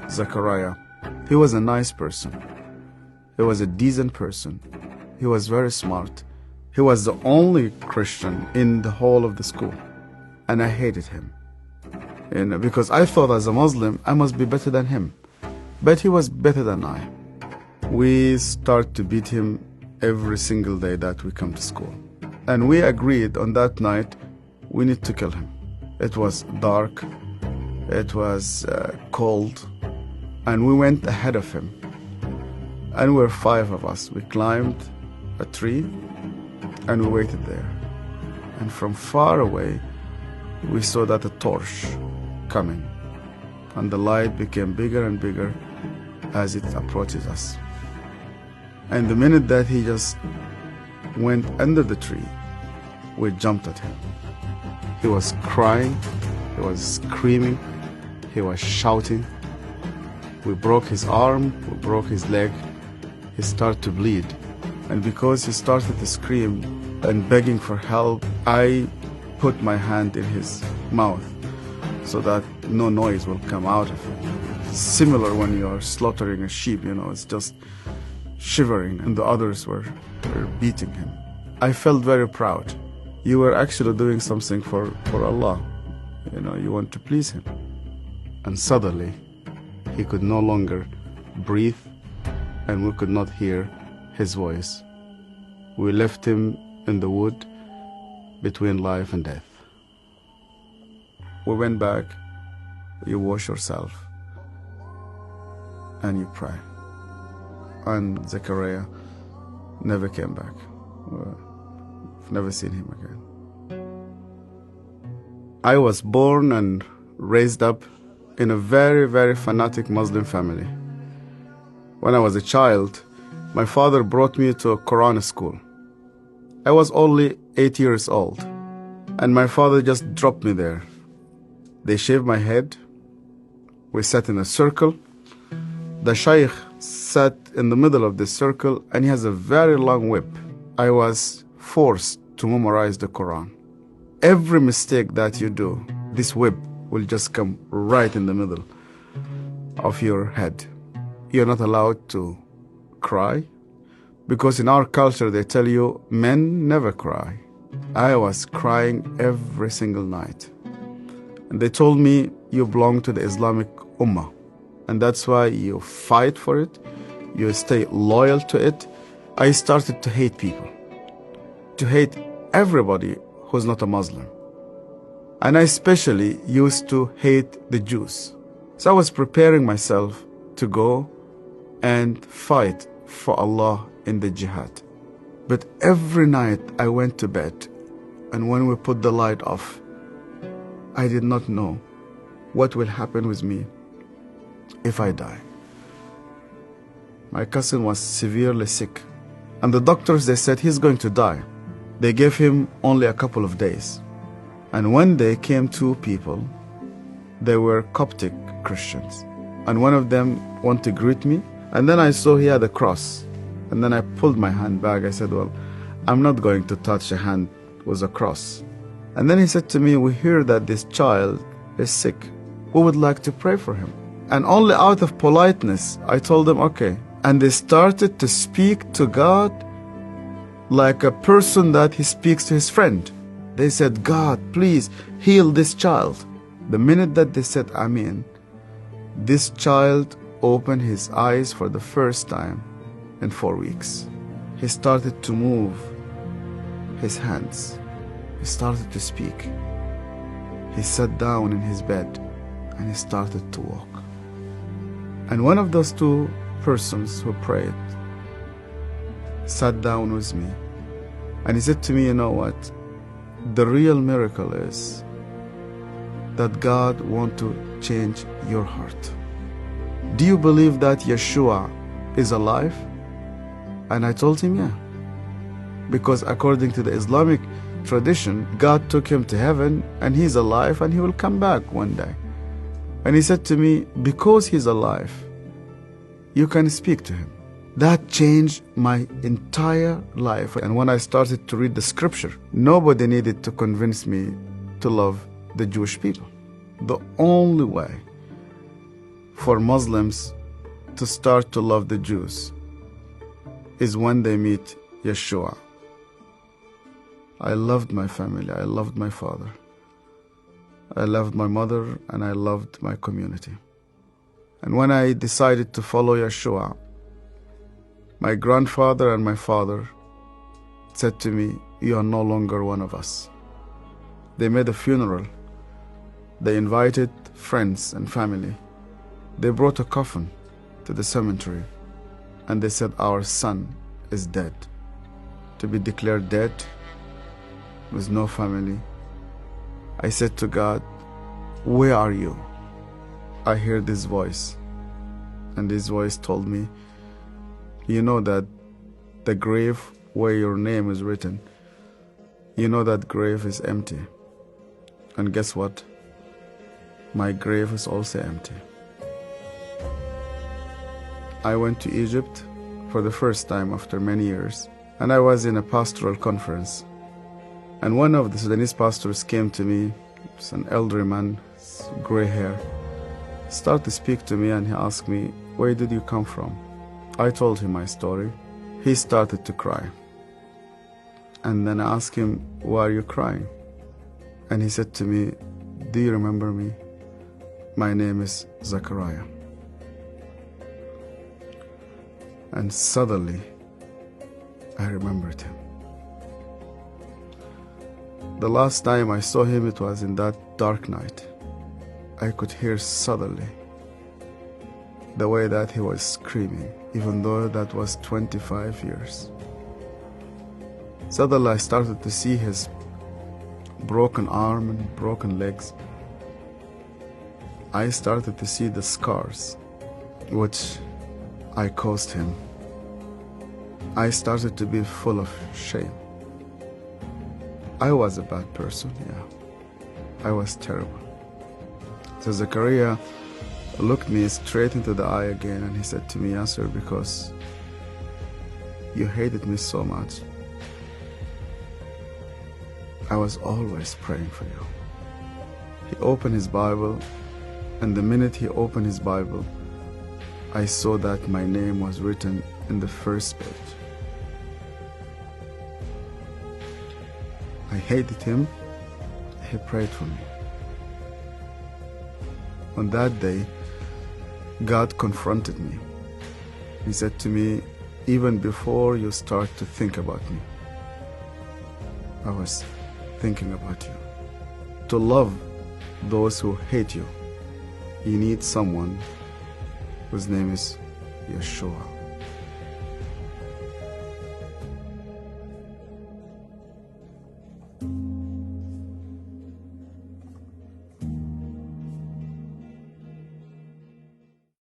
Zachariah. He was a nice person. He was a decent person. He was very smart. He was the only Christian in the whole of the school. And I hated him. Because I thought as a Muslim, I must be better than him. But he was better than I. We start to beat him every single day that we come to school. And we agreed on that night, we need to kill him. It was dark. It was cold. And we went ahead of him. And we were 5 of us. We climbed a tree and we waited there. And from far away, we saw that a torch coming. And the light became bigger and bigger as it approaches us. And the minute that he just went under the tree, we jumped at him. He was crying, he was screaming, he was shouting. We broke his arm, we broke his leg. He started to bleed. And because he started to scream and begging for help, I put my hand in his mouth so that no noise will come out of it. Similar when you are slaughtering a sheep, it's just shivering, and the others were beating him. I felt very proud. You were actually doing something for Allah. You want to please Him. And suddenly, he could no longer breathe, and we could not hear his voice. We left him in the wood between life and death. We went back, you wash yourself, and you pray. And Zechariah never came back. I've never seen him again. I was born and raised up in a very, very fanatic Muslim family. When I was a child, my father brought me to a Quran school. I was only 8 years old, and my father just dropped me there. They shaved my head. We sat in a circle. The Shaykh sat in the middle of this circle, and he has a very long whip. I was forced to memorize the Quran. Every mistake that you do, this whip will just come right in the middle of your head. You're not allowed to cry, because in our culture they tell you men never cry. I was crying every single night. And they told me, you belong to the Islamic Ummah, and that's why you fight for it, you stay loyal to it. I started to hate people, to hate everybody who's not a Muslim. And I especially used to hate the Jews. So I was preparing myself to go and fight for Allah in the jihad. But every night I went to bed, and when we put the light off, I did not know what will happen with me if I die. My cousin was severely sick, and the doctors, they said he's going to die. They gave him only a couple of days. And one day came 2 people. They were Coptic Christians, and one of them wanted to greet me, and then I saw he had a cross, and then I pulled my hand back. I said, well, I'm not going to touch a hand with a cross. And then he said to me, we hear that this child is sick. We would like to pray for him. And only out of politeness, I told them, okay. And they started to speak to God like a person that he speaks to his friend. They said, God, please heal this child. The minute that they said Amen, this child opened his eyes for the first time in 4 weeks. He started to move his hands. He started to speak. He sat down in his bed and he started to walk. And one of those 2 persons who prayed sat down with me, and he said to me, you know what? The real miracle is that God wants to change your heart. Do you believe that Yeshua is alive? And I told him, yeah. Because according to the Islamic tradition, God took him to heaven, and he's alive, and he will come back one day. And he said to me, because he's alive, you can speak to him. That changed my entire life. And when I started to read the scripture, nobody needed to convince me to love the Jewish people. The only way for Muslims to start to love the Jews is when they meet Yeshua. I loved my family, I loved my father, I loved my mother, and I loved my community. And when I decided to follow Yeshua, my grandfather and my father said to me, "You are no longer one of us." They made a funeral. They invited friends and family. They brought a coffin to the cemetery, and they said, "Our son is dead." To be declared dead with no family, I said to God, "Where are you?" I heard this voice, and this voice told me, "You know that the grave where your name is written, you know that grave is empty. And guess what? My grave is also empty." I went to Egypt for the first time after many years, and I was in a pastoral conference. And one of the Sudanese pastors came to me, it's an elderly man, gray hair, started to speak to me, and he asked me, "Where did you come from?" I told him my story. He started to cry. And then I asked him, "Why are you crying?" And he said to me, "Do you remember me? My name is Zachariah." And suddenly, I remembered him. The last time I saw him, it was in that dark night. I could hear suddenly the way that he was screaming, even though that was 25 years. Suddenly I started to see his broken arm and broken legs. I started to see the scars which I caused him. I started to be full of shame. I was a bad person, yeah. I was terrible. So Zachariah looked me straight into the eye again, and he said to me, "Yasser, because you hated me so much, I was always praying for you." He opened his Bible, and the minute he opened his Bible, I saw that my name was written in the first page. I hated him. He prayed for me. On that day, God confronted me. He said to me, "Even before you start to think about me, I was thinking about you. To love those who hate you, you need someone whose name is Yeshua."